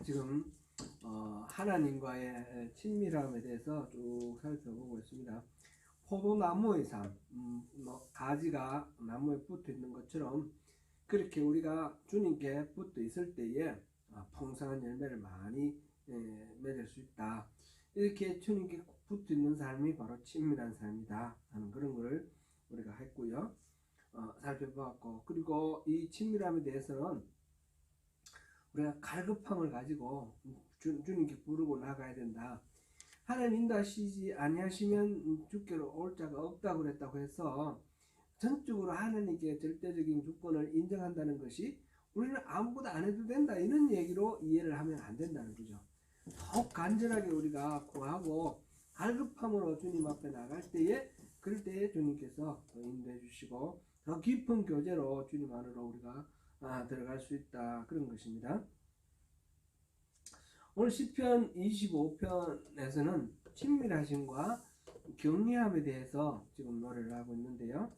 지금 하나님과의 친밀함에 대해서 쭉 살펴보고 있습니다. 포도나무의 삶, 가지가 나무에 붙어 있는 것처럼 그렇게 우리가 주님께 붙어 있을 때에 풍성한 열매를 많이 맺을 수 있다. 이렇게 주님께 붙어 있는 삶이 바로 친밀한 삶이다 하는 그런 것을 우리가 했고요. 살펴보았고, 그리고 이 친밀함에 대해서는 우리가 갈급함을 가지고 주님께 부르고 나가야 된다. 하나님 인도하시지 아니하시면 주께로 올 자가 없다고 그랬다고 해서 전적으로 하나님께 절대적인 주권을 인정한다는 것이 우리는 아무것도 안 해도 된다 이런 얘기로 이해를 하면 안 된다는 거죠. 더욱 간절하게 우리가 구하고 갈급함으로 주님 앞에 나갈 때에 그럴 때에 주님께서 인도해 주시고 더 깊은 교제로 주님 안으로 우리가 들어갈 수 있다 그런 것입니다. 오늘 시편 25편에서는 친밀하심과 경외함에 대해서 지금 노래를 하고 있는데요.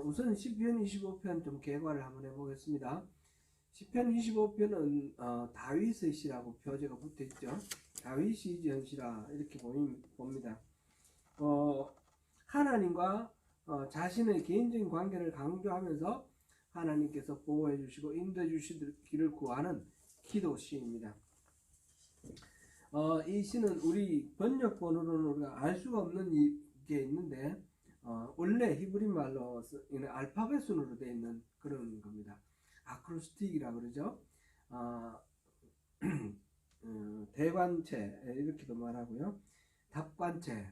우선 시편 25편 좀 개괄을 한번 해보겠습니다. 시편 25편은 다윗의 시라고 표제가 붙어 있죠. 다윗이 지은 시라 이렇게 봅니다. 하나님과 자신의 개인적인 관계를 강조하면서 하나님께서 보호해 주시고 인도해 주시기를 구하는 기도 시입니다. 이 시는 우리 번역본으로는 우리가 알 수가 없는 게 있는데 원래 히브리 말로 알파벳 순으로 되어 있는 그런 겁니다. 아크로스틱이라고 그러죠. 대관체 이렇게도 말하고요. 답관체,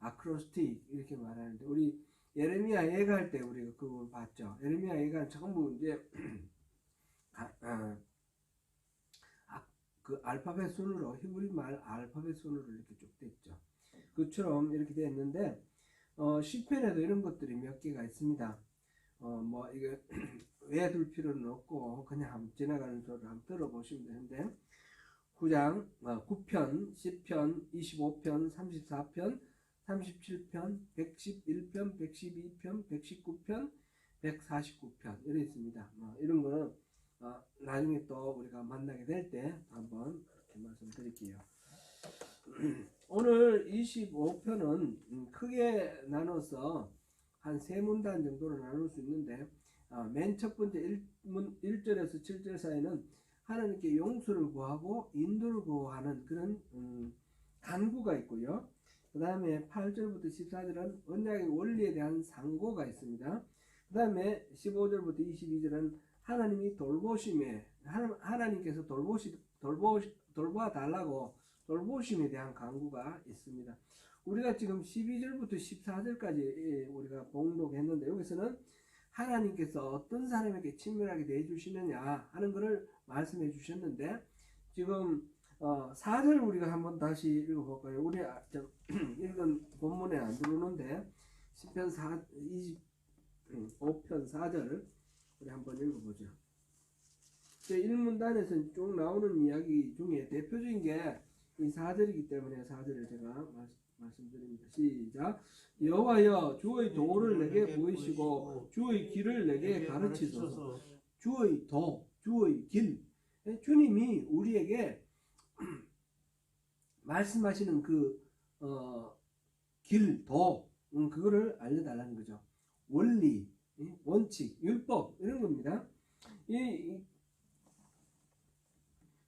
아크로스틱 이렇게 말하는데 우리 예레미야 예가할 때 우리가 그걸 봤죠. 예레미야 예가는 전부 이제 그 알파벳 순으로 히브리 말 알파벳 순으로 이렇게 쭉 됐죠. 그처럼 이렇게 되었는데 시편에도 이런 것들이 몇 개가 있습니다. 뭐 이게 외둘 필요는 없고 그냥 한번 지나가는 소리를 한번 들어보시면 되는데 9장 9편, 10편, 25편, 34편, 37편, 111편, 112편, 119편, 149편 이렇게 있습니다. 이런 거는 나중에 또 우리가 만나게 될 때 한번 이렇게 말씀드릴게요. 오늘 25편은 크게 나눠서 한 세 문단 정도로 나눌 수 있는데 맨 첫 번째 1절에서 7절 사이는 하나님께 용서를 구하고 인도를 구하는 그런 간구가 있고요. 그 다음에 8절부터 14절은 언약의 원리에 대한 상고가 있습니다. 그 다음에 15절부터 22절은 하나님이 돌보심에 하나님께서 돌보아달라고 돌보심에 대한 간구가 있습니다. 우리가 지금 12절부터 14절까지 우리가 봉독했는데 여기서는 하나님께서 어떤 사람에게 친밀하게 대해주시느냐 하는 것을 말씀해 주셨는데 지금 4절 우리가 한번 다시 읽어볼까요? 우리 읽은 본문에 안 들어오는데 시편 25편 4절 우리 한번 읽어보죠. 1문단에서 쭉 나오는 이야기 중에 대표적인 게 이 4절이기 때문에 4절을 제가 말씀드립니다. 시작. 여호와여 주의 도를 내게 보이시고 주의 길을 내게 가르치소서. 주의 도, 주의 길. 주님이 우리에게 말씀하시는 그 길, 도, 그거를 알려달라는 거죠. 원리, 원칙, 율법 이런 겁니다.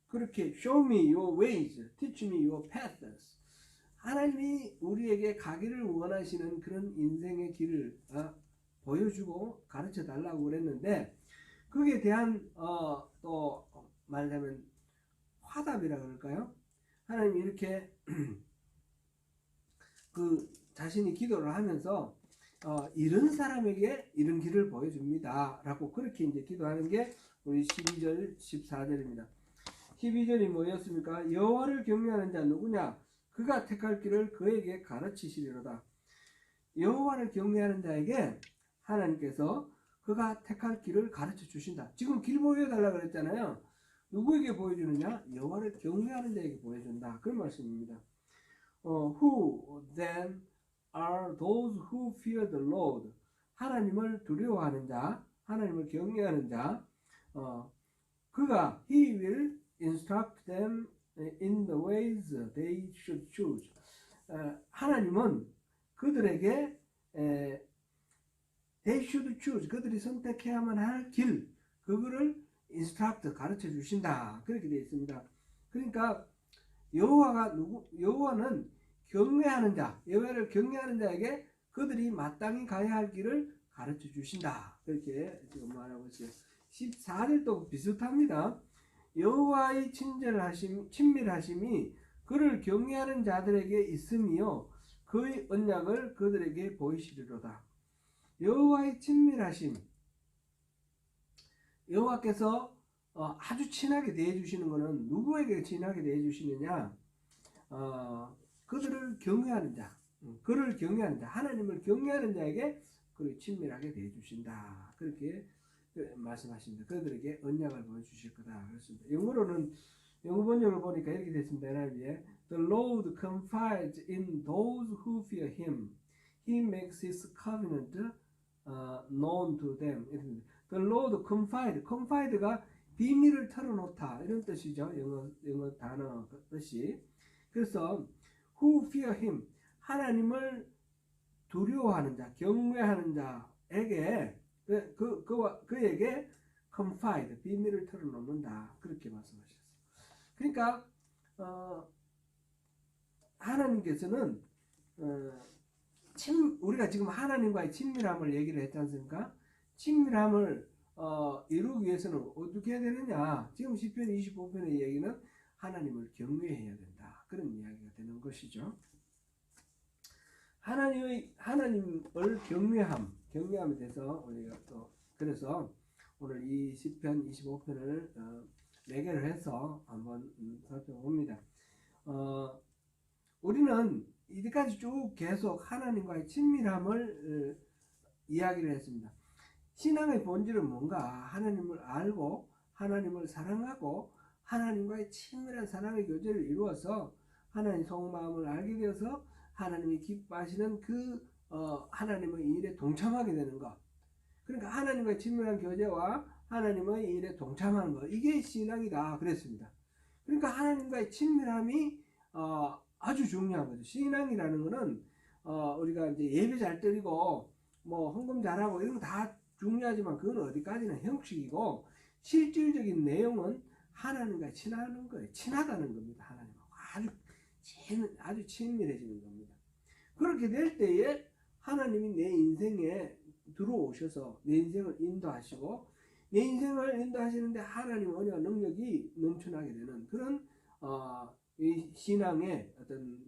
그렇게 show me your ways, teach me your paths. 하나님이 우리에게 가기를 원하시는 그런 인생의 길을 보여주고 가르쳐 달라고 그랬는데 거기에 대한 또 말하자면 화답이라 그럴까요? 하나님이 이렇게 그 자신이 기도를 하면서 이런 사람에게 이런 길을 보여줍니다 라고 그렇게 이제 기도하는 게 우리 12절 14절입니다 12절이 뭐였습니까? 여호와를 경외하는 자 누구냐? 그가 택할 길을 그에게 가르치시리로다. 여호와를 경외하는 자에게 하나님께서 그가 택할 길을 가르쳐 주신다. 지금 길 보여달라고 그랬잖아요. 누구에게 보여주느냐? 여호와를 경외하는 자에게 보여준다. 그런 말씀입니다. Who then are those who fear the Lord? 하나님을 두려워하는 자, 하나님을 경외하는 자, 그가 He will instruct them in the ways they should choose. 하나님은 그들에게 they should choose, 그들이 선택해야만 할 길, 그거를 instruct, 가르쳐 주신다. 그렇게 되어 있습니다. 그러니까 여호와는 경외하는 자, 여호와를 경외하는 자에게 그들이 마땅히 가야 할 길을 가르쳐 주신다. 그렇게 지금 말하고 있어요. 14절도 비슷합니다. 여호와의 친밀하심이 그를 경외하는 자들에게 있으며 그의 언약을 그들에게 보이시리로다. 여호와의 친밀하심, 여호와께서 아주 친하게 대해주시는 것은 누구에게 친하게 대해주시느냐? 그들을 경외하는 자, 그를 경외하는 자, 하나님을 경외하는 자에게 그를 친밀하게 대해주신다. 그렇게 말씀하십니다. 그들에게 언약을 보여주실 거다. 그렇습니다. 영어 번역을 보니까 이렇게 됐습니다. NIV에 The Lord confides in those who fear Him. He makes His covenant known to them. The Lord confide가 비밀을 털어놓다 이런 뜻이죠. 영어 단어 뜻이. 그래서 who fear Him, 하나님을 두려워하는 자, 경외하는 자에게 그에게 confide, 비밀을 털어놓는다. 그렇게 말씀하셨어요. 그러니까 하나님께서는 우리가 지금 하나님과의 친밀함을 얘기를 했지 않습니까? 친밀함을 이루기 위해서는 어떻게 해야 되느냐? 지금 시편 25편의 얘기는 하나님을 경외해야 된다. 그런 이야기가 되는 것이죠. 하나님을 경외함에 대해서 우리가 또 그래서 오늘 이 시편 25편을 매개를 해서 한번 살펴봅니다. 우리는 이제까지 쭉 계속 하나님과의 친밀함을 이야기를 했습니다. 신앙의 본질은 뭔가? 하나님을 알고 하나님을 사랑하고 하나님과의 친밀한 사랑의 교제를 이루어서 하나님 속마음을 알게 되어서 하나님이 기뻐하시는 그 하나님의 일에 동참하게 되는 것. 그러니까 하나님과의 친밀한 교제와 하나님의 일에 동참하는 것. 이게 신앙이다 그랬습니다. 그러니까 하나님과의 친밀함이 아주 중요한 거죠. 신앙이라는 거는 우리가 이제 예배 잘 드리고 뭐 헌금 잘하고 이런 거 다 중요하지만 그건 어디까지나 형식이고 실질적인 내용은 하나님과 친하는 거예요. 친하다는 겁니다. 하나님하고 아주 친밀해지는 겁니다. 그렇게 될 때에 하나님이 내 인생에 들어오셔서 내 인생을 인도하시고 내 인생을 인도하시는데 하나님의 은혜와 능력이 넘쳐나게 되는 그런 이 신앙의 어떤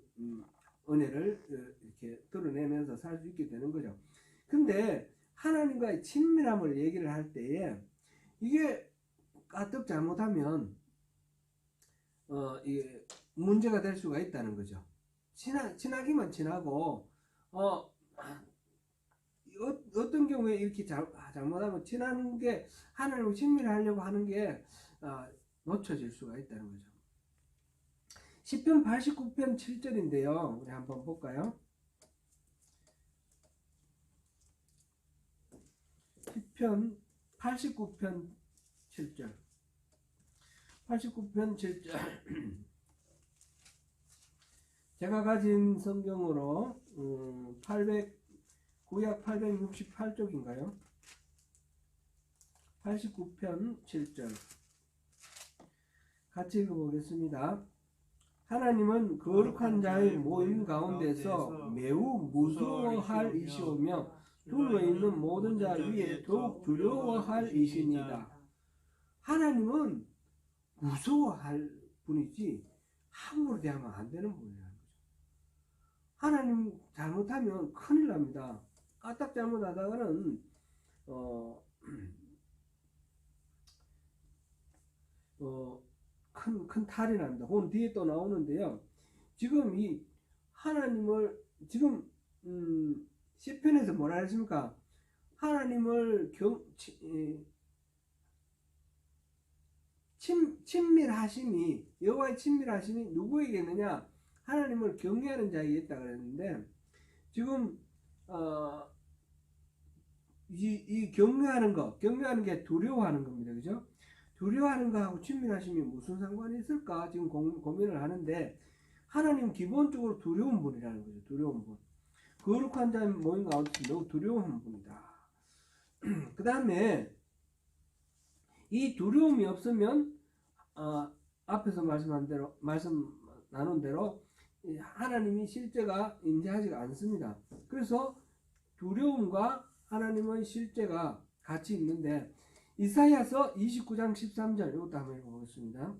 은혜를 이렇게 드러내면서 살 수 있게 되는 거죠. 근데 하나님과의 친밀함을 얘기를 할 때에 이게 까뜩 잘못하면 이게 문제가 될 수가 있다는 거죠. 친하기만 친하고 어떤 경우에 이렇게 잘못하면 친한 게 하나님과 친밀하려고 하는 게 놓쳐질 수가 있다는 거죠. 시편 89편 7절인데요. 우리 한번 볼까요? 시편 89편 7절. 89편 7절. 제가 가진 성경으로 구약 868쪽인가요? 89편 7절. 같이 읽어보겠습니다. 하나님은 거룩한 자의 모임 가운데서 매우 무서워할 이시오며 둘러 있는 모든 자 위에 더욱 두려워할 이시니다. 하나님은 무서워할 분이지 함부로 대하면 안 되는 분이라는 거죠. 하나님 잘못하면 큰일 납니다. 까딱 잘못하다가는 큰 탈이 납니다. 그건 뒤에 또 나오는데요. 지금 이 하나님을 지금 시편에서 뭐라 했습니까? 하나님을 친밀하심이 여호와의 친밀하심이 누구에게 있느냐? 하나님을 경외하는 자에게 있다 그랬는데 지금 이 경외하는 게 두려워하는 겁니다. 그죠? 두려워하는 거하고 친밀하심이 무슨 상관이 있을까 지금 고민을 하는데, 하나님 기본적으로 두려운 분이라는 거죠. 두려운 분. 거룩한 자 모임 가운데서 매우 두려운 분이다. 그 다음에 이 두려움이 없으면 앞에서 말씀 나눈 대로 하나님이 실제가 임재하지가 않습니다. 그래서 두려움과 하나님의 실제가 같이 있는데, 이사야서 29장 13절 이것도 한번 읽어보겠습니다.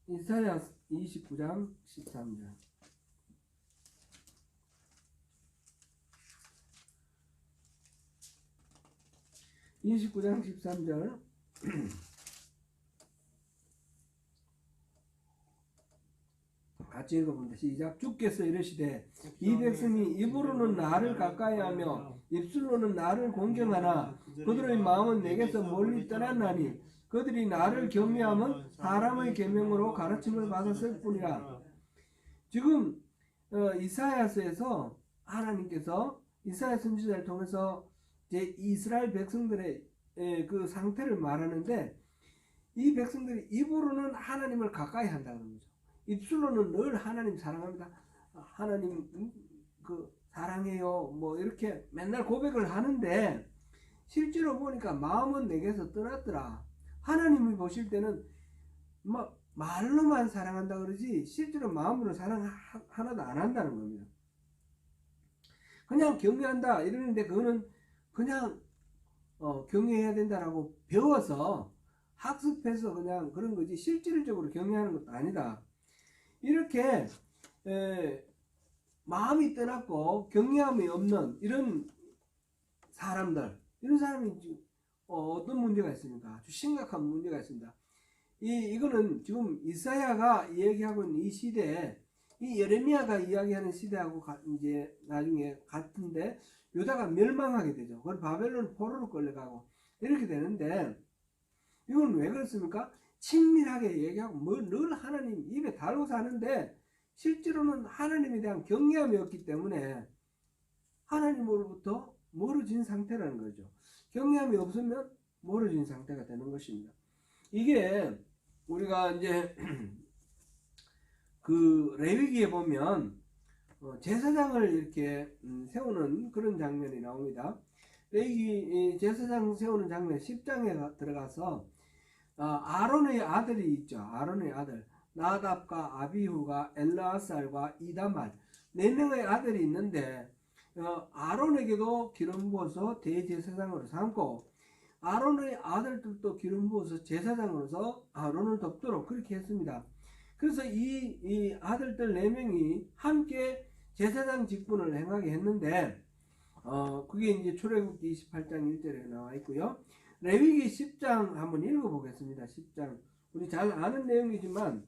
이사야 29장 13절. (29장 13절) 같이 읽어봅니다. 시작. 주께서 이르시되 이 백성이 입으로는 나를 가까이하며 입술로는 나를 공경하나 그들의 마음은 내게서 멀리 떠났나니 그들이 나를 경외함은 사람의 계명으로 가르침을 받았을 뿐이라. 지금 이사야서에서 하나님께서 이사야 선지자를 통해서 이제 이스라엘 백성들의 그 상태를 말하는데, 이 백성들이 입으로는 하나님을 가까이 한다는 거죠. 입술로는 늘 하나님 사랑합니다, 하나님 사랑해요, 뭐 이렇게 맨날 고백을 하는데, 실제로 보니까 마음은 내게서 떠났더라. 하나님이 보실 때는 막 말로만 사랑한다 그러지 실제로 마음으로 사랑 하나도 안 한다는 겁니다. 그냥 경외한다 이러는데 그거는 그냥 경외해야 된다라고 배워서 학습해서 그냥 그런 거지 실질적으로 경외하는 것도 아니다. 이렇게 마음이 떠났고 경외함이 없는 이런 사람이 어떤 문제가 있습니까? 아주 심각한 문제가 있습니다. 이거는 지금 이사야가 얘기하고 있는 이 시대에, 이 예레미야가 이야기하는 시대하고 이제 나중에 같은데, 유다가 멸망하게 되죠. 그걸 바벨론 포로로 끌려가고 이렇게 되는데, 이건 왜 그렇습니까? 친밀하게 얘기하고 늘 하나님 입에 달고 사는데 실제로는 하나님에 대한 경외함이 없기 때문에 하나님으로부터 멀어진 상태라는 거죠. 경외함이 없으면 멀어진 상태가 되는 것입니다. 이게 우리가 이제 그 레위기에 보면 제사장을 이렇게 세우는 그런 장면이 나옵니다. 레위기 제사장 세우는 장면 10장에 들어가서 아론의 아들이 있죠. 아론의 아들 나답과 아비후가 엘르아살과 이다말 4명의 아들이 있는데, 아론에게도 기름 부어서 대제사장으로 삼고 아론의 아들들도 기름 부어서 제사장으로서 아론을 돕도록 그렇게 했습니다. 그래서 이 아들들 4명이 함께 제사장 직분을 행하게 했는데, 그게 이제 출애굽기 28장 1절에 나와 있고요. 레위기 10장 한번 읽어보겠습니다. 10장 우리 잘 아는 내용이지만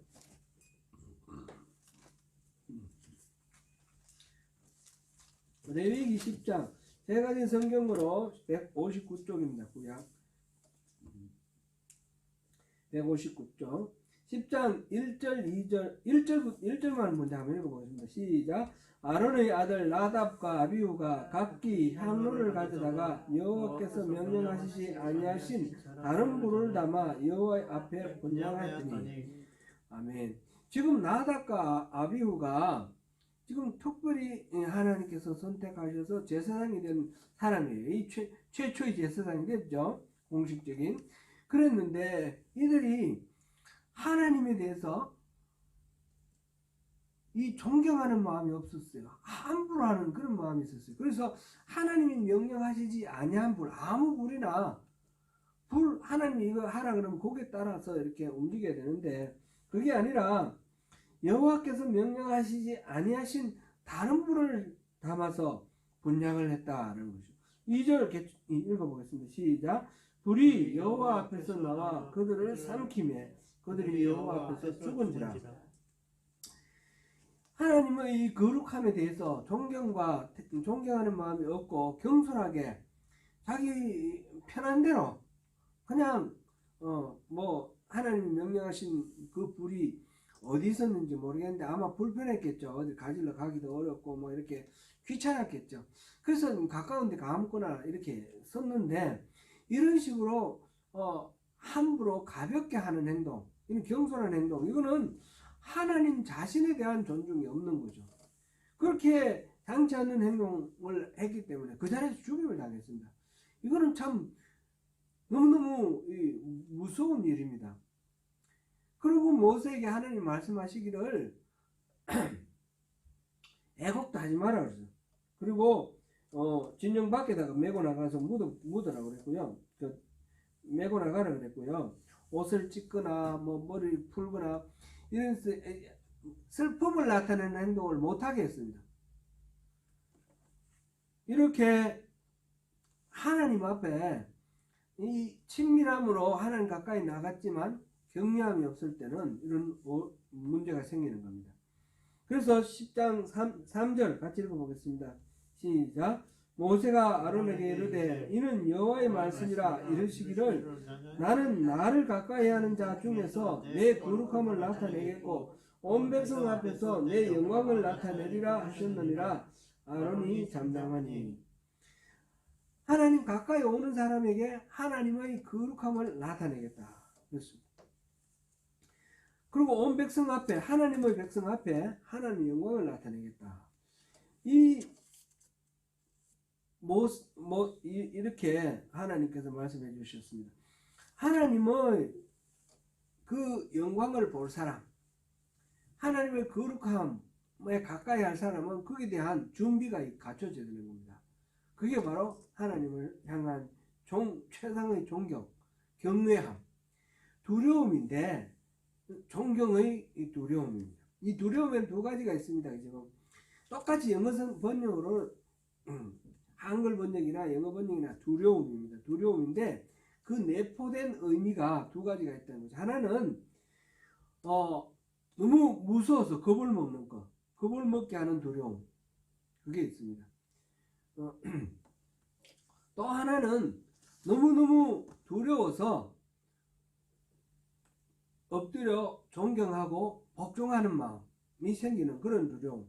레위기 10장 제가 가진 성경으로 159쪽입니다. 구약 159쪽 10장 1절 2절 1절만 먼저 한번 읽어보겠습니다. 시작. 아론의 아들 나답과 아비후가 각기 향로를 가져다가 여호와께서 명령하시지 아니하신 다른 불을 담아 여호와 앞에 분향하였더니. 아멘. 지금 나답과 아비후가 지금 특별히 하나님께서 선택하셔서 제사장이 된 사람이에요. 이 최초의 제사장이 됐죠. 공식적인. 그랬는데 이들이 하나님에 대해서 이 존경하는 마음이 없었어요. 함부로 하는 그런 마음이 있었어요. 그래서 하나님이 명령하시지 아니한 불, 아무 불이나 하나님이 이거 하라 그러면 거기에 따라서 이렇게 움직여야 되는데, 그게 아니라 여호와께서 명령하시지 아니하신 다른 불을 담아서 분향을 했다는 것이죠. 2절 읽어보겠습니다. 시작. 불이 여호와 앞에서 나와 그들을 삼키매 그들이 여호와 앞에서 죽은지라. 하나님의 이 거룩함에 대해서 존경하는 마음이 없고 경솔하게 자기 편한 대로 그냥 하나님이 명령하신 그 불이 어디 있었는지 모르겠는데 아마 불편했겠죠. 어디 가지러 가기도 어렵고 뭐 이렇게 귀찮았겠죠. 그래서 가까운 데 아무거나 이렇게 썼는데, 이런 식으로 함부로 가볍게 하는 행동, 이는 경솔한 행동, 이거는 하나님 자신에 대한 존중이 없는 거죠. 그렇게 당치 않는 행동을 했기 때문에 그 자리에서 죽임을 당했습니다. 이거는 참 너무너무 무서운 일입니다. 그리고 모세에게 하나님 말씀하시기를 애곡도 하지 마라 그랬어요. 그리고 진영 밖에다가 메고 나가서 묻어라 그랬고요. 메고 나가라 그랬고요. 옷을 찢거나 머리를 풀거나 이런 슬픔을 나타내는 행동을 못하게 했습니다. 이렇게 하나님 앞에 이 친밀함으로 하나님 가까이 나갔지만 경외함이 없을 때는 이런 문제가 생기는 겁니다. 그래서 10장 3절 같이 읽어보겠습니다. 시작. 모세가 아론에게 이르되 이는 여호와의 말씀이라 이르시기를 나는 나를 가까이 하는 자 중에서 내 거룩함을 나타내겠고 온 백성 앞에서 내 영광을 나타내리라 하셨느니라. 아론이 잠잠하니. 하나님 가까이 오는 사람에게 하나님의 거룩함을 나타내겠다 그렇습니다. 그리고 온 백성 앞에, 하나님의 백성 앞에 하나님의 영광을 나타내겠다. 이렇게 하나님께서 말씀해 주셨습니다. 하나님의 그 영광을 볼 사람, 하나님의 거룩함에 가까이 할 사람은 거기에 대한 준비가 갖춰져야 되는 겁니다. 그게 바로 하나님을 향한 최상의 존경, 경외함, 두려움인데 존경의 두려움입니다. 이 두려움에는 두 가지가 있습니다. 지금 똑같이 영어 번역으로 한글 번역이나 영어 번역이나 두려움입니다. 두려움인데 그 내포된 의미가 두 가지가 있다는 거죠. 하나는 너무 무서워서 겁을 먹는 것, 겁을 먹게 하는 두려움, 그게 있습니다. 또 하나는 너무너무 두려워서 엎드려 존경하고 복종하는 마음이 생기는 그런 두려움이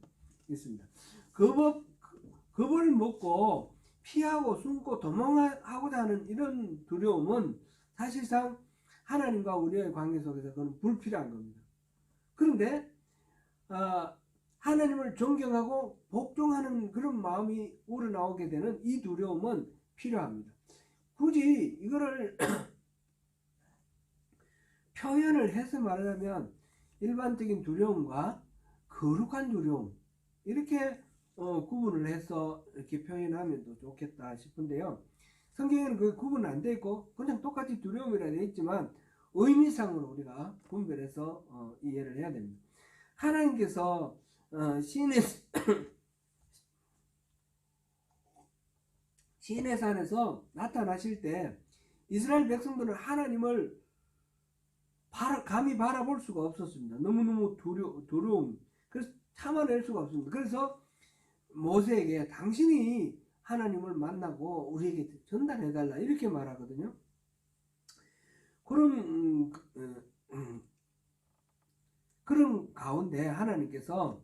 있습니다. 겁을 먹고 피하고 숨고 도망하고자 하는 이런 두려움은 사실상 하나님과 우리의 관계 속에서 그건 불필요한 겁니다. 그런데 하나님을 존경하고 복종하는 그런 마음이 우러나오게 되는 이 두려움은 필요합니다. 굳이 이거를 표현을 해서 말하자면 일반적인 두려움과 거룩한 두려움 이렇게 구분을 해서 이렇게 표현하면 더 좋겠다 싶은데요. 성경에는 그 구분은 안 되어 있고 그냥 똑같이 두려움이라 되어 있지만 의미상으로 우리가 분별해서 이해를 해야 됩니다. 하나님께서 시내 산에서 나타나실 때 이스라엘 백성들은 하나님을 감히 바라볼 수가 없었습니다. 너무너무 두려움. 그래서 참아낼 수가 없습니다. 그래서 모세에게 당신이 하나님을 만나고 우리에게 전달해달라 이렇게 말하거든요. 그런 가운데 하나님께서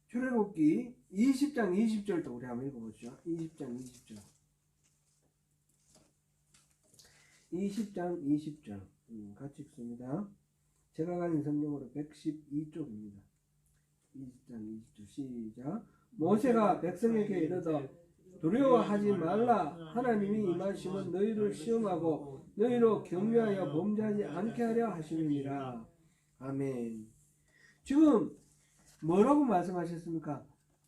출애굽기 20장 20절도 우리 한번 읽어보시죠. 20장 20절 20장 20절 같이 읽습니다. 제가 가진 성경으로 112쪽입니다. 20장 20절 시작. 모세가 백성에게 이르되 두려워하지 말라. 하나님이 임하시면 너희를 시험하고 너희로 경외하여 범죄하지 않게 하려 하심이니라. 아멘. 지금 뭐라고 말씀하셨습니까?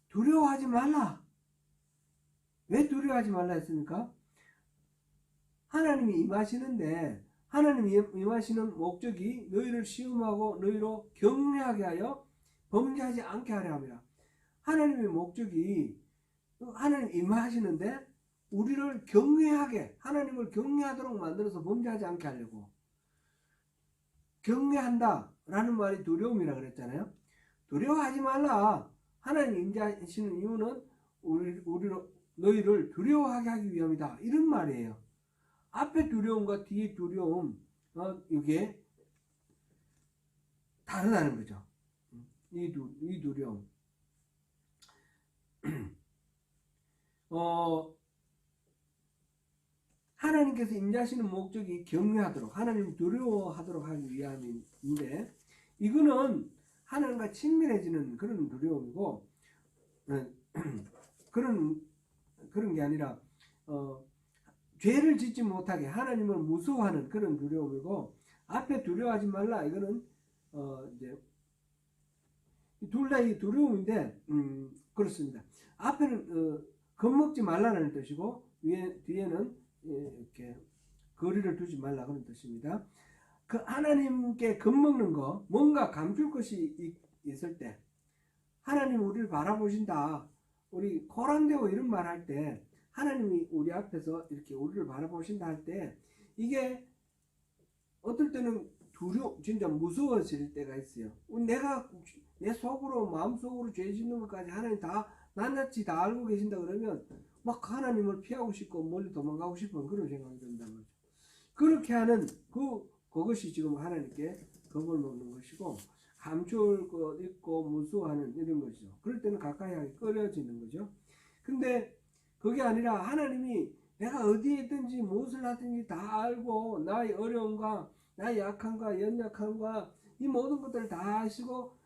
두려워하지 말라. 왜 두려워하지 말라 했습니까? 하나님이 임하시는데 하나님이 임하시는 목적이 너희를 시험하고 너희로 경외하게 하여 범죄하지 않게 하려 함이라. 하나님의 목적이 하나님 임하시는데 우리를 경외하게, 하나님을 경외하도록 만들어서 범죄하지 않게 하려고. 경외한다 라는 말이 두려움이라 그랬잖아요. 두려워하지 말라. 하나님 임하시는 이유는 너희를 두려워하게 하기 위함이다 이런 말이에요. 앞에 두려움과 뒤에 두려움 이게 다르다는 거죠. 이 두려움. 하나님께서 임재하시는 목적이 경외하도록, 하나님 두려워하도록 하기 위함인데, 이거는 하나님과 친밀해지는 그런 두려움이고, 그런 게 아니라 죄를 짓지 못하게 하나님을 무서워하는 그런 두려움이고, 앞에 두려워하지 말라, 이거는 이제 둘 다 이 두려움인데, 그렇습니다. 앞에는 겁먹지 말라는 뜻이고, 뒤에는 이렇게 거리를 두지 말라 그런 뜻입니다. 그 하나님께 겁먹는 거, 뭔가 감출 것이 있을 때, 하나님 우리를 바라보신다, 우리 코란데오 이런 말 할 때, 하나님이 우리 앞에서 이렇게 우리를 바라보신다 할 때, 이게 어떨 때는 진짜 무서워질 때가 있어요. 내가 내 속으로, 마음속으로 죄 짓는 것까지 하나님 다 낱낱이 다 알고 계신다 그러면 막 하나님을 피하고 싶고 멀리 도망가고 싶은 그런 생각이 든다는 거죠. 그렇게 하는 그것이 지금 하나님께 겁을 먹는 것이고, 감출 것 있고 무서워하는 이런 것이죠. 그럴 때는 가까이 하기 꺼려지는 거죠. 근데 그게 아니라 하나님이 내가 어디에 있든지 무엇을 하든지 다 알고, 나의 어려움과 나의 약함과 연약함과 이 모든 것들을 다 아시고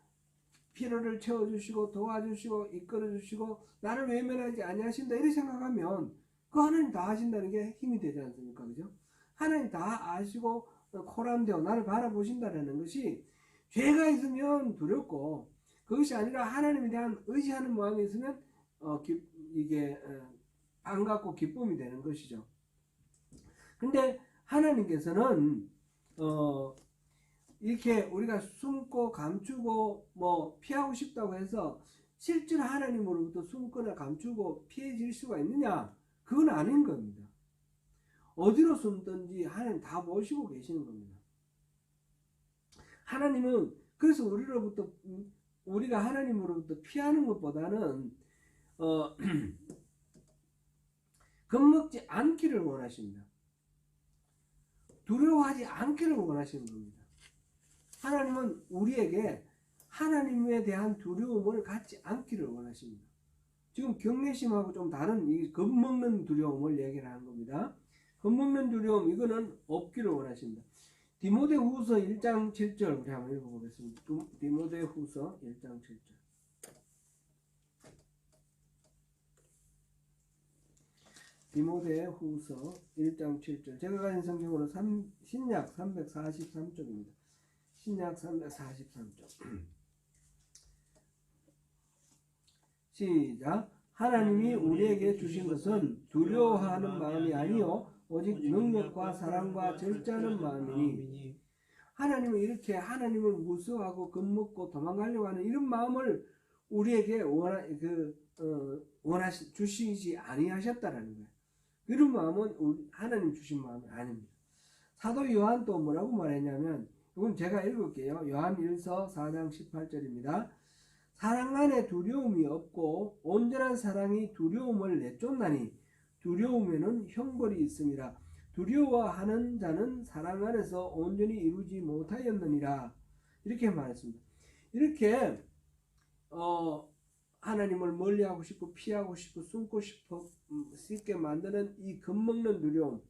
필요를 채워주시고 도와주시고 이끌어주시고 나를 외면하지 아니하신다, 이렇게 생각하면 그 하나님 다 아신다는 게 힘이 되지 않습니까? 그죠? 하나님 다 아시고 코란데오 나를 바라보신다는 것이, 죄가 있으면 두렵고, 그것이 아니라 하나님에 대한 의지하는 마음이 있으면 이게 반갑고 기쁨이 되는 것이죠. 근데 하나님께서는 이렇게 우리가 숨고 감추고 뭐 피하고 싶다고 해서 실제로 하나님으로부터 숨거나 감추고 피해질 수가 있느냐? 그건 아닌 겁니다. 어디로 숨든지 하나님 다 보시고 계시는 겁니다. 하나님은 그래서 우리가 하나님으로부터 피하는 것보다는 겁먹지 않기를 원하십니다. 두려워하지 않기를 원하시는 겁니다. 하나님은 우리에게 하나님에 대한 두려움을 갖지 않기를 원하십니다. 지금 경외심하고 좀 다른 이 겁먹는 두려움을 얘기를 하는 겁니다. 겁먹는 두려움, 이거는 없기를 원하십니다. 디모데후서 1장 7절 우리 한번 읽어보겠습니다. 디모데후서 1장 7절. 디모데후서 1장 7절. 제가 가진 성경으로는 신약 343쪽입니다. 신약 343쪽. 시작. 하나님이 우리에게 주신 것은 두려워하는 마음이 아니요 오직 능력과 사랑과 절제하는 마음이니, 하나님은 이렇게 하나님을 무서워하고 겁먹고 도망가려고 하는 이런 마음을 우리에게 주시지 아니하셨다라는 거예요. 이런 마음은 하나님 주신 마음이 아닙니다. 사도 요한 또 뭐라고 말했냐면, 이건 제가 읽을게요. 요한 1서 4장 18절입니다. 사랑 안에 두려움이 없고 온전한 사랑이 두려움을 내쫓나니 두려움에는 형벌이 있음이라. 두려워하는 자는 사랑 안에서 온전히 이루지 못하였느니라. 이렇게 말했습니다. 이렇게 하나님을 멀리하고 싶고 피하고 싶고 숨고 싶게 만드는 이 겁먹는 두려움,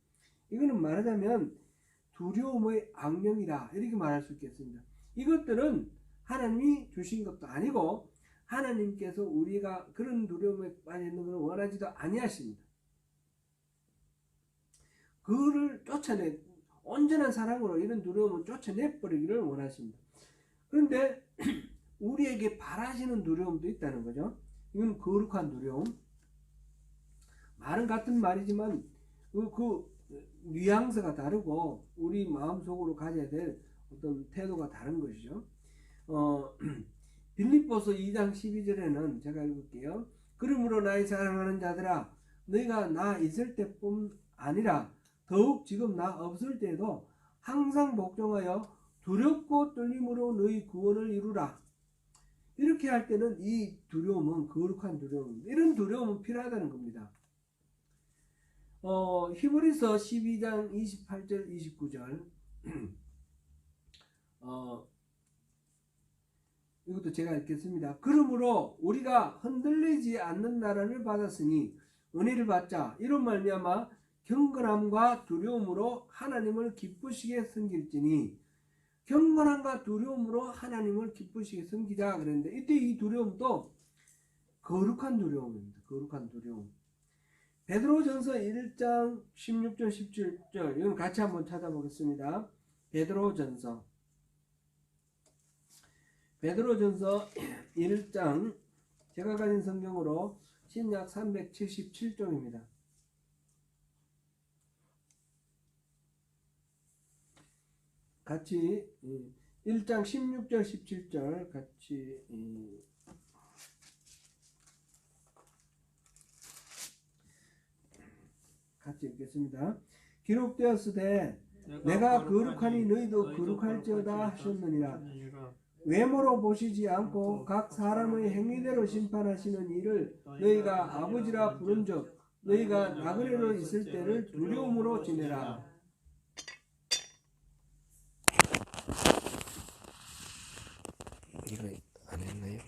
이거는 말하자면 두려움의 악령이라, 이렇게 말할 수 있겠습니다. 이것들은 하나님이 주신 것도 아니고 하나님께서 우리가 그런 두려움에 빠져 있는 것을 원하지도 아니하십니다. 그를 온전한 사랑으로 이런 두려움을 쫓아내버리기를 원하십니다. 그런데 우리에게 바라시는 두려움도 있다는 거죠. 이건 거룩한 두려움. 말은 같은 말이지만 그 뉘앙스가 다르고 우리 마음속으로 가져야 될 어떤 태도가 다른 것이죠. 빌립보서 2장 12절에는 제가 읽을게요. 그러므로 나의 사랑하는 자들아, 너희가 나 있을 때뿐 아니라 더욱 지금 나 없을 때에도 항상 복종하여 두렵고 떨림으로 너희 구원을 이루라. 이렇게 할 때는 이 두려움은 거룩한 두려움입니다. 이런 두려움은 필요하다는 겁니다. 히브리서 12장 28절 29절 이것도 제가 읽겠습니다. 그러므로 우리가 흔들리지 않는 나라를 받았으니 은혜를 받자. 이런 말미암아 경건함과 두려움으로 하나님을 기쁘시게 섬길지니, 경건함과 두려움으로 하나님을 기쁘시게 섬기자 그랬는데, 이때 이 두려움도 거룩한 두려움입니다. 거룩한 두려움. 베드로전서 1장 16절 17절 이건 같이 한번 찾아보겠습니다. 베드로전서 1장, 제가 가진 성경으로 신약 377쪽입니다. 같이 1장 16절 17절 같이 읽겠습니다. 기록되었으되 내가 거룩하니 너희도 거룩할지어다 하셨느니라. 외모로 보시지 않고 각 사람의 행위대로 심판하시는 이를 너희가 아버지라 부른즉 너희가 나그네로 있을 때를 두려움으로 지내라. 이거 안 했나요?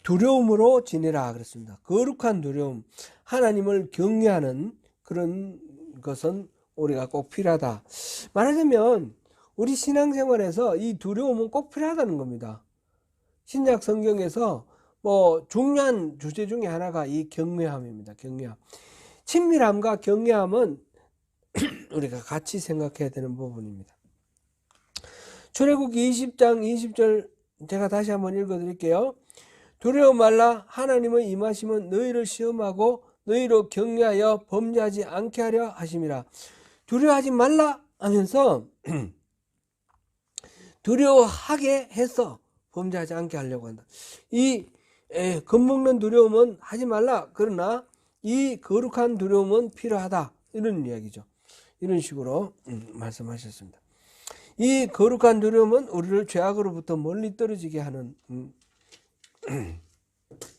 두려움으로 지내라 그랬습니다. 거룩한 두려움, 하나님을 경외하는 그런 것은 우리가 꼭 필요하다. 말하자면 우리 신앙생활에서 이 두려움은 꼭 필요하다는 겁니다. 신약 성경에서 중요한 주제 중에 하나가 이 경외함입니다. 경외함. 친밀함과 경외함은 우리가 같이 생각해야 되는 부분입니다. 출애굽기 20장 20절 제가 다시 한번 읽어드릴게요. 두려워 말라. 하나님의 임하심은 너희를 시험하고 너희로 경외하여 범죄하지 않게 하려 하심이라. 두려워하지 말라 하면서 두려워하게 해서 범죄하지 않게 하려고 한다. 이 겁먹는 두려움은 하지 말라. 그러나 이 거룩한 두려움은 필요하다. 이런 이야기죠. 이런 식으로 말씀하셨습니다. 이 거룩한 두려움은 우리를 죄악으로부터 멀리 떨어지게 하는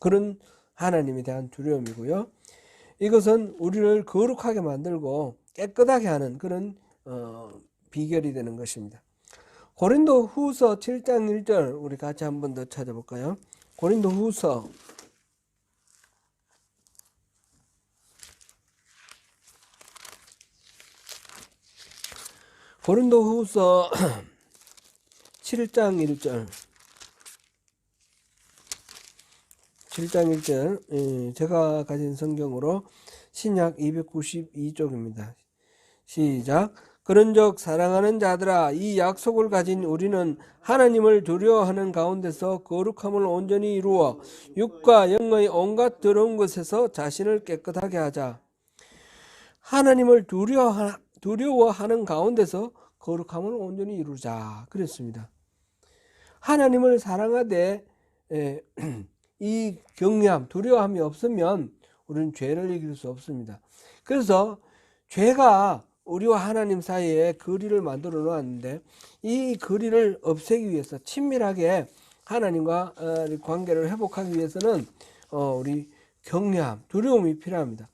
그런 하나님에 대한 두려움이고요. 이것은 우리를 거룩하게 만들고 깨끗하게 하는 그런 비결이 되는 것입니다. 고린도 후서 7장 1절 우리 같이 한 번 더 찾아볼까요? 고린도 후서 7장 1절 7장 1절 제가 가진 성경으로 신약 292쪽입니다. 시작. 그런즉 사랑하는 자들아 이 약속을 가진 우리는 하나님을 두려워하는 가운데서 거룩함을 온전히 이루어 육과 영의 온갖 더러운 것에서 자신을 깨끗하게 하자. 하나님을 두려워하는 가운데서 거룩함을 온전히 이루자 그랬습니다. 하나님을 사랑하되 이 경외함, 두려움이 없으면 우리는 죄를 이길 수 없습니다. 그래서 죄가 우리와 하나님 사이에 거리를 만들어 놓았는데 이 거리를 없애기 위해서 친밀하게 하나님과 관계를 회복하기 위해서는 우리 경외함, 두려움이 필요합니다.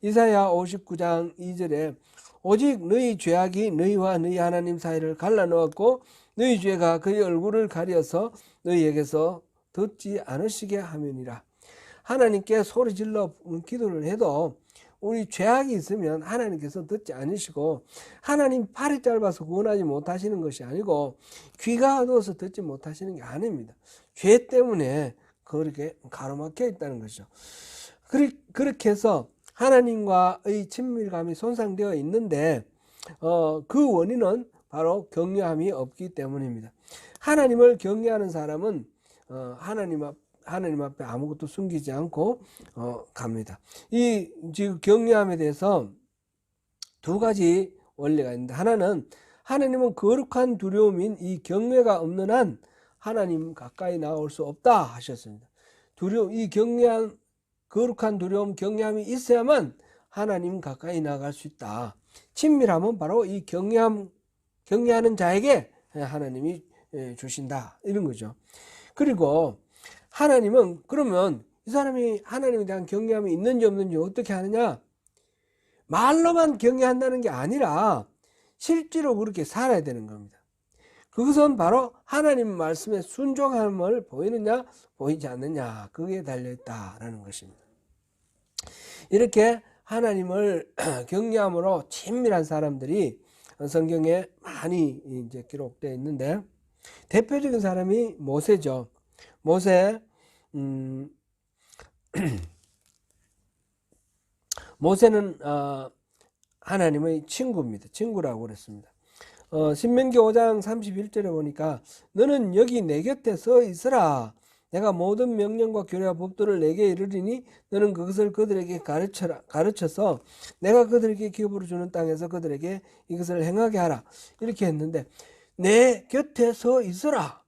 이사야 59장 2절에 오직 너희 죄악이 너희와 너희 하나님 사이를 갈라놓았고 너희 죄가 그의 얼굴을 가려서 너희에게서 듣지 않으시게 하면이라. 하나님께 소리질러 기도를 해도 우리 죄악이 있으면 하나님께서 듣지 않으시고 하나님 팔이 짧아서 구원하지 못하시는 것이 아니고 귀가 어두워서 듣지 못하시는 게 아닙니다. 죄 때문에 그렇게 가로막혀 있다는 것이죠. 그렇게 해서 하나님과의 친밀감이 손상되어 있는데 그 원인은 바로 경외함이 없기 때문입니다. 하나님을 경외하는 사람은 하나님 앞에 아무것도 숨기지 않고 갑니다. 이 지금 경외함에 대해서 두 가지 원리가 있는데 하나는 하나님은 거룩한 두려움인 이 경외가 없는 한 하나님 가까이 나올 수 없다 하셨습니다. 이 경외한 거룩한 두려움, 경외함이 있어야만 하나님 가까이 나갈 수 있다. 친밀함은 바로 이 경외하는 자에게 하나님이 주신다 이런 거죠. 그리고 하나님은 그러면 이 사람이 하나님에 대한 경외함이 있는지 없는지 어떻게 하느냐? 말로만 경외한다는 게 아니라 실제로 그렇게 살아야 되는 겁니다. 그것은 바로 하나님 말씀에 순종함을 보이느냐 보이지 않느냐 거기에 달려있다라는 것입니다. 이렇게 하나님을 경외함으로 친밀한 사람들이 성경에 많이 이제 기록되어 있는데 대표적인 사람이 모세죠. 모세 모세는 하나님의 친구입니다. 친구라고 그랬습니다. 신명기 5장 31절에 보니까 너는 여기 내 곁에 서 있으라. 내가 모든 명령과 규례와 법도를 내게 이르리니 너는 그것을 그들에게 가르쳐서 내가 그들에게 기업으로 주는 땅에서 그들에게 이것을 행하게 하라. 이렇게 했는데 내 곁에 서 있으라.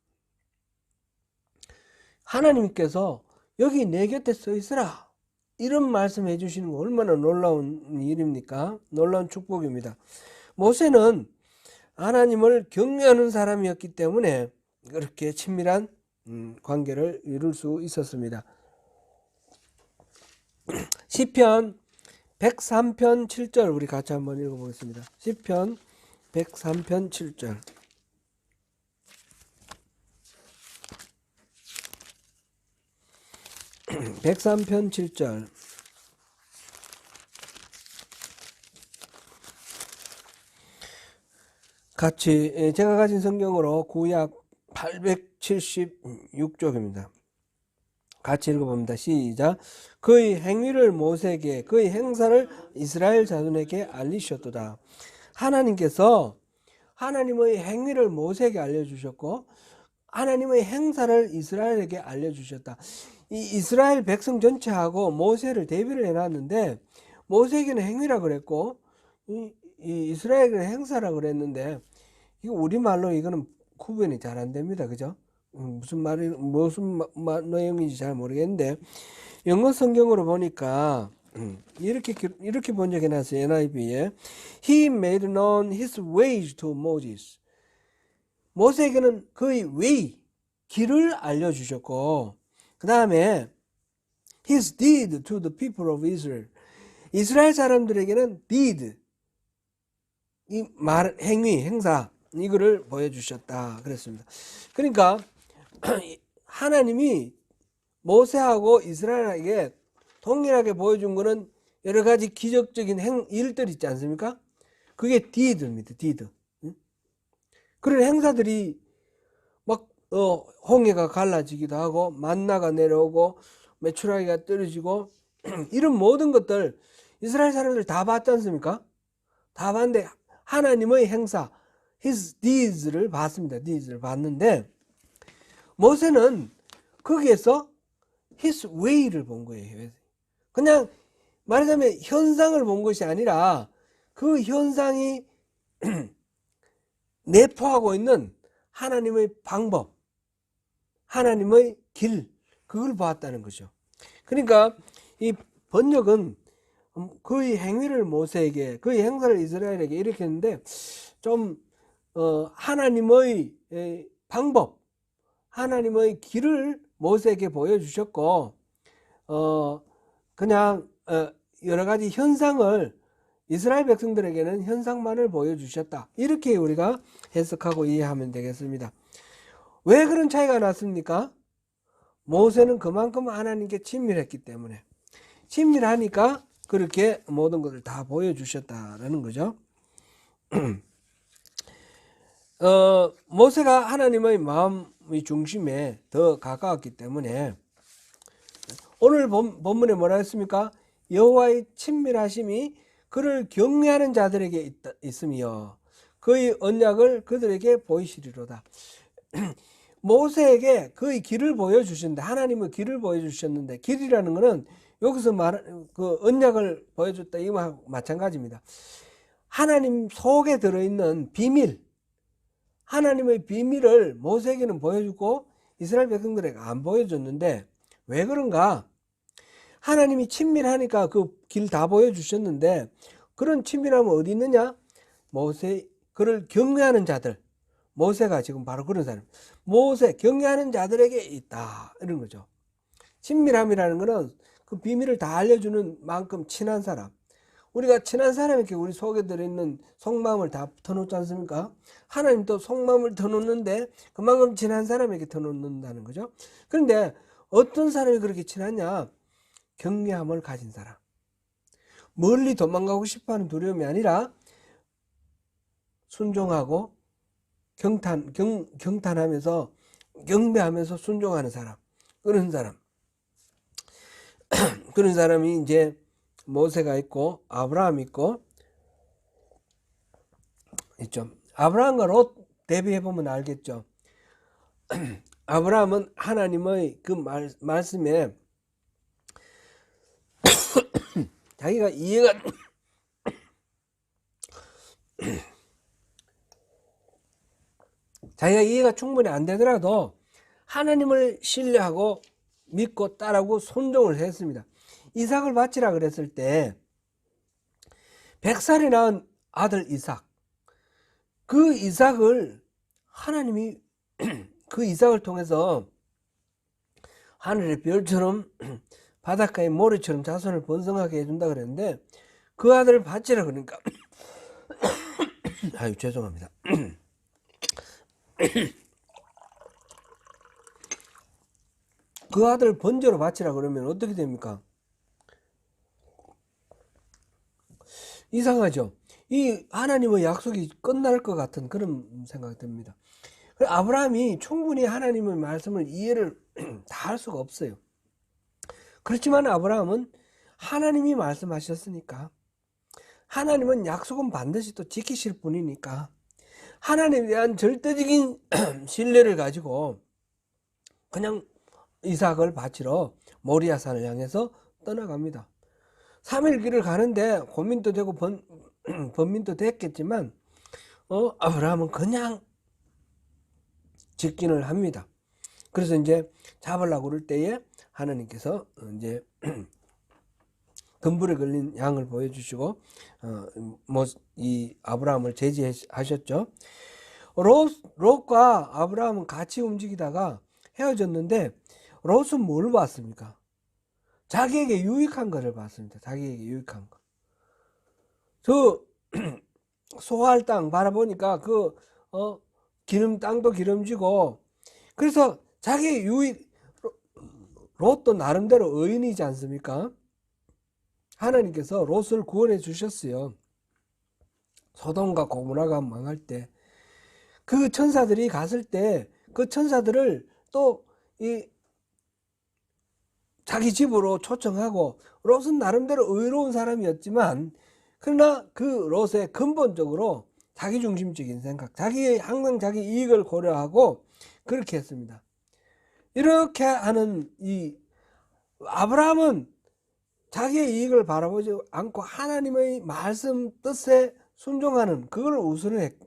하나님께서 여기 내 곁에 서 있으라. 이런 말씀 해주시는 거 얼마나 놀라운 일입니까? 놀라운 축복입니다. 모세는 하나님을 경외하는 사람이었기 때문에 그렇게 친밀한 관계를 이룰 수 있었습니다. 시편 103편 7절 우리 같이 한번 읽어보겠습니다. 시편 103편 7절. (103편) 7절. 같이 제가 가진 성경으로 구약 876쪽입니다. 같이 읽어봅니다. 시작. 그의 행위를 모세에게 그의 행사를 이스라엘 자손에게 알리셨도다. 하나님께서 하나님의 행위를 모세에게 알려주셨고 하나님의 행사를 이스라엘에게 알려주셨다. 이 이스라엘 백성 전체하고 모세를 대비를 해놨는데 모세에게는 행위라 그랬고 이스라엘에게는 행사라 그랬는데 이거 우리말로 이거는 구분이 잘 안 됩니다. 그죠? 무슨 내용인지 잘 모르겠는데 영어 성경으로 보니까 이렇게 번역해 놨어요. NIV에 He made known his ways to Moses. 모세에게는 그의 way, 길을 알려주셨고 그 다음에 his deed to the people of Israel. 이스라엘 사람들에게는 deed, 이 말, 행위, 행사 이거를 보여주셨다 그랬습니다. 그러니까 하나님이 모세하고 이스라엘에게 동일하게 보여준 것은 여러 가지 기적적인 일들 있지 않습니까? 그게 deed입니다. deed. 그런 행사들이 막 홍해가 갈라지기도 하고 만나가 내려오고 메추라기가 떨어지고 이런 모든 것들 이스라엘 사람들 다 봤지 않습니까? 다 봤는데 하나님의 행사 His deeds를 봤습니다. deeds를 봤는데 모세는 거기에서 His way를 본 거예요. 그냥 말하자면 현상을 본 것이 아니라 그 현상이 내포하고 있는 하나님의 방법, 하나님의 길, 그걸 보았다는 거죠. 그러니까 이 번역은 그의 행위를 모세에게, 그의 행사를 이스라엘에게 이렇게 했는데 좀 하나님의 방법, 하나님의 길을 모세에게 보여주셨고 그냥 여러 가지 현상을 이스라엘 백성들에게는 현상만을 보여주셨다. 이렇게 우리가 해석하고 이해하면 되겠습니다. 왜 그런 차이가 났습니까? 모세는 그만큼 하나님께 친밀했기 때문에 친밀하니까 그렇게 모든 것을 다 보여주셨다라는 거죠. 모세가 하나님의 마음의 중심에 더 가까웠기 때문에 오늘 본문에 뭐라 했습니까? 여호와의 친밀하심이 그를 경외하는 자들에게 있으며 그의 언약을 그들에게 보이시리로다. 모세에게 그의 길을 보여주셨는데 하나님의 길을 보여주셨는데 길이라는 것은 여기서 말하는 그 언약을 보여줬다 이거와 마찬가지입니다. 하나님 속에 들어있는 비밀, 하나님의 비밀을 모세에게는 보여주고 이스라엘 백성들에게 안 보여줬는데 왜 그런가? 하나님이 친밀하니까 그 길 다 보여주셨는데 그런 친밀함은 어디 있느냐? 모세, 그를 경외하는 자들, 모세가 지금 바로 그런 사람, 모세 경외하는 자들에게 있다 이런 거죠. 친밀함이라는 것은 그 비밀을 다 알려주는 만큼 친한 사람, 우리가 친한 사람에게 우리 속에 들어있는 속마음을 다 터놓지 않습니까? 하나님도 속마음을 터놓는데 그만큼 친한 사람에게 터놓는다는 거죠. 그런데 어떤 사람이 그렇게 친하냐? 경외함을 가진 사람. 멀리 도망가고 싶어하는 두려움이 아니라 순종하고 경탄하면서 경배하면서 순종하는 사람. 그런 사람. 그런 사람이 이제 모세가 있고 아브라함이 있고 있죠. 아브라함과 롯 대비해 보면 알겠죠. 아브라함은 하나님의 그 말씀에 자기가 이해가 충분히 안 되더라도 하나님을 신뢰하고 믿고 따르고 순종을 했습니다. 이삭을 바치라 그랬을 때 100살에 낳은 아들 이삭, 그 이삭을 하나님이 그 이삭을 통해서 하늘의 별처럼 바닷가의 모래처럼 자손을 번성하게 해준다 그랬는데 그 아들을 바치라 그러니까 아유 죄송합니다. 그 아들 번제로 바치라 그러면 어떻게 됩니까? 이상하죠. 이 하나님의 약속이 끝날 것 같은 그런 생각이 듭니다. 아브라함이 충분히 하나님의 말씀을 이해를 다 할 수가 없어요. 그렇지만 아브라함은 하나님이 말씀하셨으니까, 하나님은 약속은 반드시 또 지키실 분이니까 하나님에 대한 절대적인 신뢰를 가지고 그냥 이삭을 바치러 모리아산을 향해서 떠나갑니다. 3일 길을 가는데 고민도 되고 번민도 됐겠지만 아브라함은 그냥 직진을 합니다. 그래서 이제 잡으려고 그럴 때에 하나님께서 이제 덤불에 걸린 양을 보여주시고 이 아브라함을 제지하셨죠. 롯과 아브라함은 같이 움직이다가 헤어졌는데 롯은 뭘 봤습니까? 자기에게 유익한 것을 봤습니다. 자기에게 유익한 것. 저 소할 땅 바라보니까 그 땅도 기름지고, 그래서 자기의 롯도 나름대로 의인이지 않습니까? 하나님께서 롯을 구원해 주셨어요. 소돔과 고모라가 망할 때 그 천사들이 갔을 때 그 천사들을 또 자기 집으로 초청하고, 롯은 나름대로 의로운 사람이었지만 그러나 그 롯의 근본적으로 자기중심적인 생각, 항상 자기 이익을 고려하고 그렇게 했습니다. 이렇게 하는 이 아브라함은 자기의 이익을 바라보지 않고 하나님의 말씀 뜻에 순종하는 그걸 우선을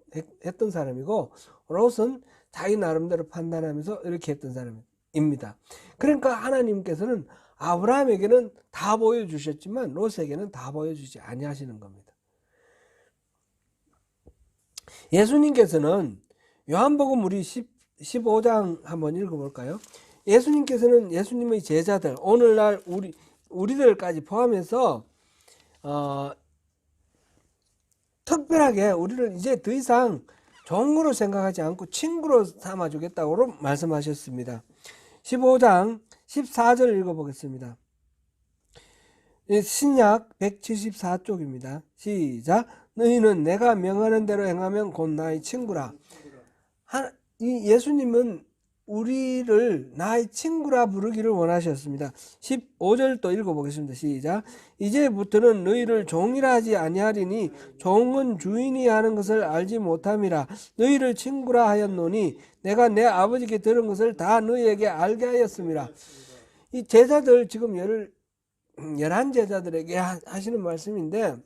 했던 사람이고, 롯은 자기 나름대로 판단하면서 이렇게 했던 사람입니다. 그러니까 하나님께서는 아브라함에게는 다 보여주셨지만 롯에게는 다 보여주지 아니하시는 겁니다. 예수님께서는 요한복음 우리 15장 한번 읽어볼까요? 예수님의 제자들, 오늘날 우리들까지 포함해서 특별하게 우리를 이제 더 이상 종으로 생각하지 않고 친구로 삼아주겠다고 말씀하셨습니다. 15장 14절 읽어보겠습니다. 신약 174쪽입니다. 시작. 너희는 내가 명하는 대로 행하면 곧 나의 친구라. 이 예수님은 우리를 나의 친구라 부르기를 원하셨습니다. 15절도 읽어보겠습니다. 시작. 이제부터는 너희를 종이라 하지 아니하리니 종은 주인이 하는 것을 알지 못함이라. 너희를 친구라 하였노니 내가 내 아버지께 들은 것을 다 너희에게 알게 하였음이라. 이 제자들, 지금 11제자들에게 하시는 말씀인데,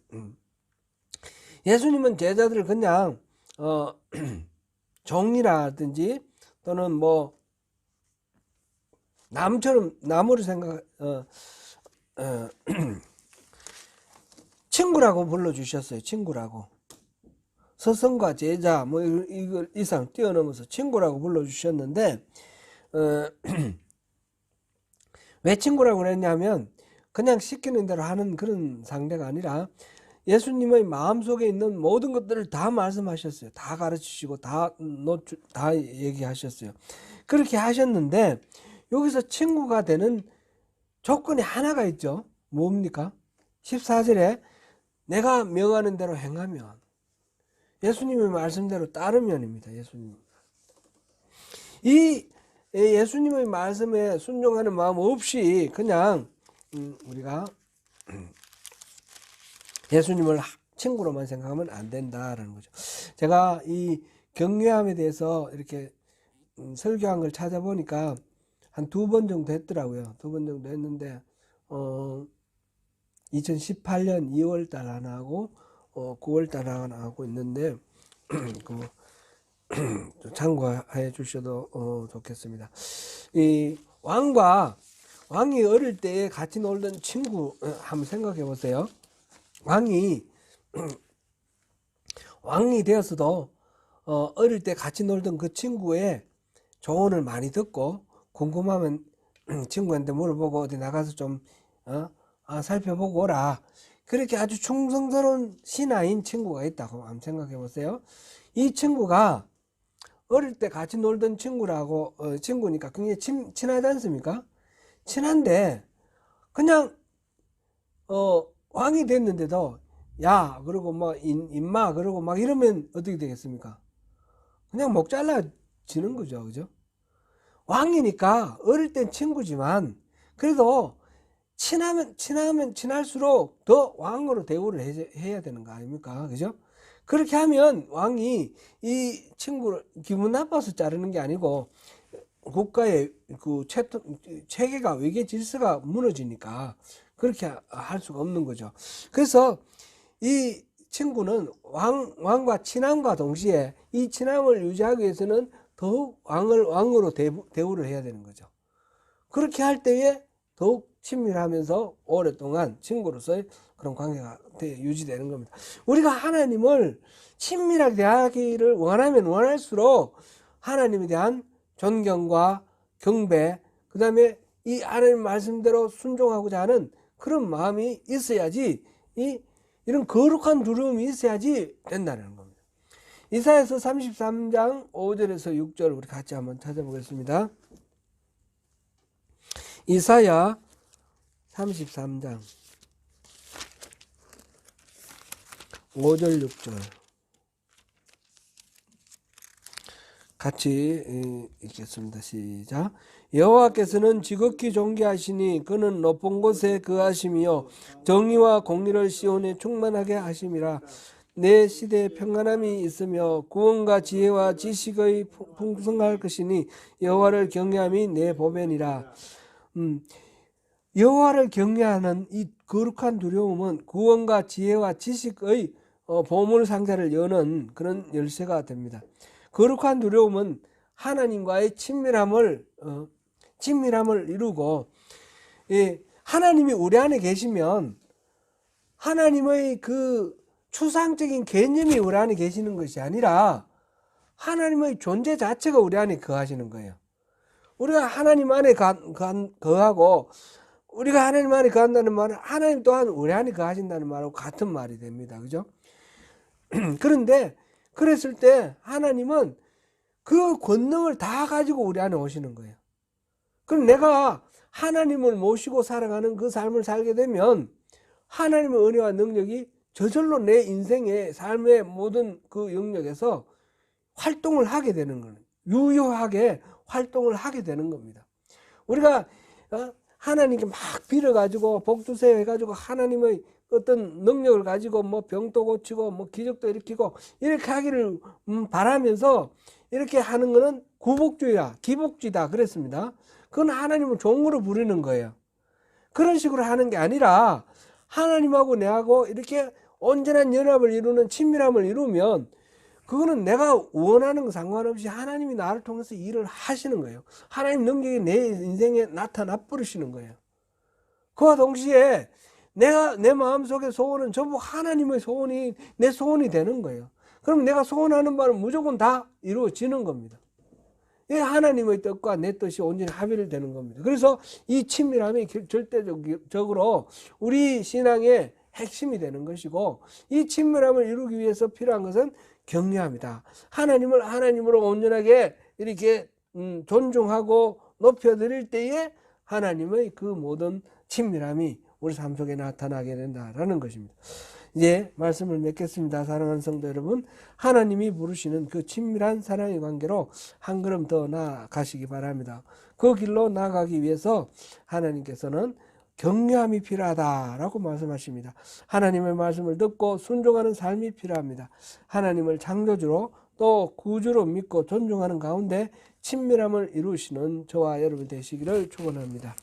예수님은 제자들을 그냥 종이라든지 또는 뭐 나무를 친구라고 불러주셨어요. 친구라고. 스승과 제자 뭐 이걸 이상 뛰어넘어서 친구라고 불러주셨는데 왜 친구라고 그랬냐면 그냥 시키는 대로 하는 그런 상대가 아니라 예수님의 마음속에 있는 모든 것들을 다 말씀하셨어요. 다 가르치시고 다 얘기하셨어요. 그렇게 하셨는데 여기서 친구가 되는 조건이 하나가 있죠. 뭡니까? 14절에 내가 명하는 대로 행하면, 예수님의 말씀대로 따르면입니다. 이 예수님의 말씀에 순종하는 마음 없이 그냥 우리가 예수님을 친구로만 생각하면 안 된다라는 거죠. 제가 이 경외함에 대해서 이렇게 설교한 걸 찾아보니까 한 2번 정도 했더라고요. 2번 정도 했는데 2018년 2월 달 하나 하고 9월 달 하나 하고 있는데 참고해 주셔도 좋겠습니다. 이 왕이 어릴 때 같이 놀던 친구 한번 생각해 보세요. 왕이 되었어도 어릴 때 같이 놀던 그 친구의 조언을 많이 듣고 궁금하면 친구한테 물어보고 어디 나가서 좀 살펴보고 오라. 그렇게 아주 충성스러운 신하인 친구가 있다고 한번 생각해 보세요. 이 친구가 어릴 때 같이 놀던 친구라고 친구니까 굉장히 친하지 않습니까? 친한데 그냥 왕이 됐는데도 야 그러고 뭐 임마 그러고 막 이러면 어떻게 되겠습니까? 그냥 목 잘라지는 거죠. 그죠? 왕이니까 어릴 땐 친구지만 그래도 친하면 친할수록 더 왕으로 대우를 해야 되는 거 아닙니까? 그죠? 그렇게 하면 왕이 이 친구를 기분 나빠서 자르는 게 아니고 국가의 그 체계가 외계 질서가 무너지니까 그렇게 할 수가 없는 거죠. 그래서 이 친구는 왕과 친함과 동시에 이 친함을 유지하기 위해서는 더욱 왕으로 대우를 해야 되는 거죠. 그렇게 할 때에 더욱 친밀하면서 오랫동안 친구로서의 그런 관계가 유지되는 겁니다. 우리가 하나님을 친밀하게 대하기를 원하면 원할수록 하나님에 대한 존경과 경배, 그 다음에 이 하나님 말씀대로 순종하고자 하는 그런 마음이 있어야지, 이런 거룩한 두려움이 있어야지 된다는 겁니다. 이사야서 33장 5절에서 6절 우리 같이 한번 찾아보겠습니다. 이사야 33장 5절 6절 같이 읽겠습니다. 시작. 여호와께서는 지극히 존귀하시니 그는 높은 곳에 거하심이요 정의와 공의를 시온에 충만하게 하심이라. 내 시대에 평안함이 있으며 구원과 지혜와 지식의 풍성할 것이니 여호와를 경외함이 내 보배니라. 여호와를 경외하는 이 거룩한 두려움은 구원과 지혜와 지식의 보물 상자를 여는 그런 열쇠가 됩니다. 거룩한 두려움은 하나님과의 친밀함을 이루고, 하나님이 우리 안에 계시면 하나님의 그 추상적인 개념이 우리 안에 계시는 것이 아니라 하나님의 존재 자체가 우리 안에 거하시는 거예요. 우리가 하나님 안에 거하고 우리가 하나님 안에 거한다는 말은 하나님 또한 우리 안에 거하신다는 말하고 같은 말이 됩니다. 그죠? 그런데 그랬을 때 하나님은 그 권능을 다 가지고 우리 안에 오시는 거예요. 그럼 내가 하나님을 모시고 살아가는 그 삶을 살게 되면 하나님의 은혜와 능력이 저절로 내 인생의 삶의 모든 그 영역에서 활동을 하게 되는 거예요. 유효하게 활동을 하게 되는 겁니다. 우리가 하나님께 막 빌어가지고 복 주세요 해가지고 하나님의 어떤 능력을 가지고 뭐 병도 고치고 뭐 기적도 일으키고 이렇게 하기를 바라면서 이렇게 하는 것은 구복주의야, 기복주의다 그랬습니다. 그건 하나님을 종으로 부르는 거예요. 그런 식으로 하는 게 아니라 하나님하고 내하고 이렇게 온전한 연합을 이루는 친밀함을 이루면 그거는 내가 원하는 거 상관없이 하나님이 나를 통해서 일을 하시는 거예요. 하나님 능력이 내 인생에 나타나 버리시는 거예요. 그와 동시에 내 마음속의 소원은 전부 하나님의 소원이 내 소원이 되는 거예요. 그럼 내가 소원하는 바는 무조건 다 이루어지는 겁니다. 이 하나님의 뜻과 내 뜻이 온전히 합의를 되는 겁니다. 그래서 이 친밀함이 절대적으로 우리 신앙의 핵심이 되는 것이고, 이 친밀함을 이루기 위해서 필요한 것은 경외합니다. 하나님을 하나님으로 온전하게 이렇게 존중하고 높여드릴 때에 하나님의 그 모든 친밀함이 우리 삶 속에 나타나게 된다라는 것입니다. 이제 말씀을 맺겠습니다. 사랑하는 성도 여러분, 하나님이 부르시는 그 친밀한 사랑의 관계로 한 걸음 더 나아가시기 바랍니다. 그 길로 나아가기 위해서 하나님께서는 경외함이 필요하다라고 말씀하십니다. 하나님의 말씀을 듣고 순종하는 삶이 필요합니다. 하나님을 창조주로 또 구주로 믿고 존중하는 가운데 친밀함을 이루시는 저와 여러분 되시기를 축원합니다.